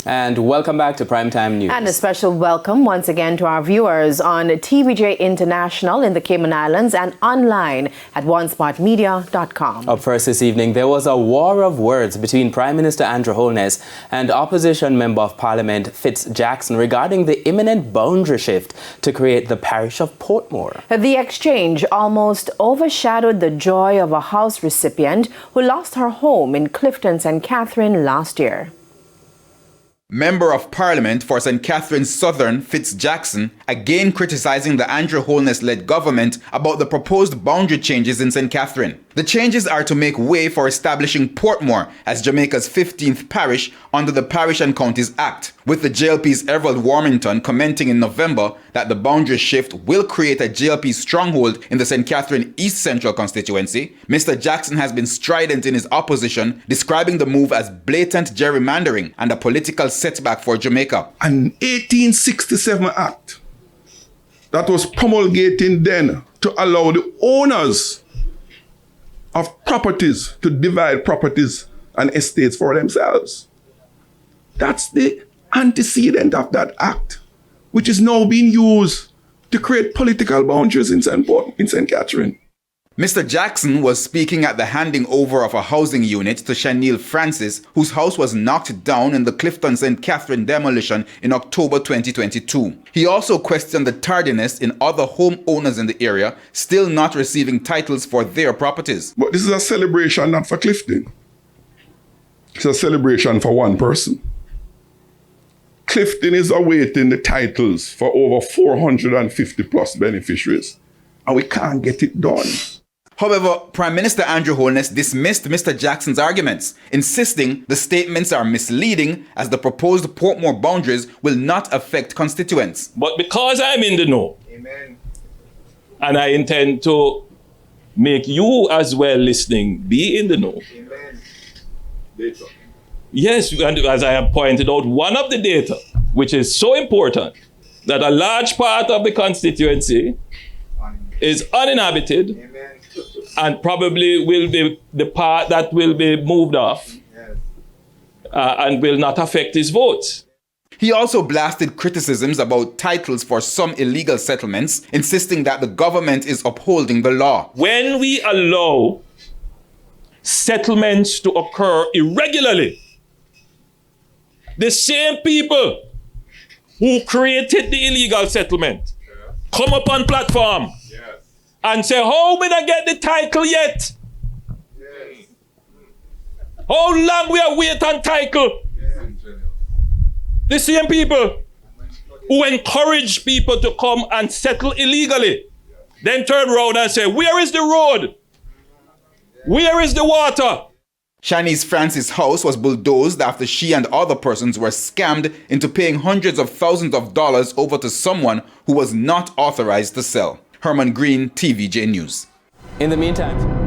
And welcome back to Primetime News. And a special welcome once again to our viewers on TVJ International in the Cayman Islands and online at onespotmedia.com. Up first this evening, there was a war of words between Prime Minister Andrew Holness and Opposition Member of Parliament Fitz Jackson regarding the imminent boundary shift to create the parish of Portmore. The exchange almost overshadowed the joy of a House recipient who lost her home in Clifton, St. Catherine last year. Member of Parliament for St. Catherine's Southern, Fitz Jackson, again criticizing the Andrew Holness-led government about the proposed boundary changes in St. Catherine. The changes are to make way for establishing Portmore as Jamaica's 15th parish under the Parish and Counties Act, with the JLP's Everald Warmington commenting in November that the boundary shift will create a JLP stronghold in the St. Catherine East Central constituency. Mr. Jackson has been strident in his opposition, describing the move as blatant gerrymandering and a political setback for Jamaica. An 1867 act that was promulgated then to allow the owners of properties to divide properties and estates for themselves. That's the antecedent of that act, which is now being used to create political boundaries in St. Catherine. Mr. Jackson was speaking at the handing over of a housing unit to Shaniel Francis, whose house was knocked down in the Clifton St. Catherine demolition in October 2022. He also questioned the tardiness in other homeowners in the area still not receiving titles for their properties. But this is a celebration not for Clifton. It's a celebration for one person. Clifton is awaiting the titles for over 450 plus beneficiaries, and we can't get it done. However, Prime Minister Andrew Holness dismissed Mr. Jackson's arguments, insisting the statements are misleading as the proposed Portmore boundaries will not affect constituents. But because I'm in the know, Amen. And I intend to make you as well listening be in the know. Amen. Data. Yes, and as I have pointed out, one of the data, which is so important, that a large part of the constituency is uninhabited. Amen. And probably will be the part that will be moved off and will not affect his votes. He also blasted criticisms about titles for some illegal settlements, insisting that the government is upholding the law. When we allow settlements to occur irregularly, the same people who created the illegal settlement come up on platform and say, how we not get the title yet? Yes. How long we are wait on title? Yes. The same people who encourage people to come and settle illegally, then turn around and say, where is the road? Where is the water? Shanice Francis' house was bulldozed after she and other persons were scammed into paying hundreds of thousands of dollars over to someone who was not authorized to sell. Herman Green, TVJ News. In the meantime...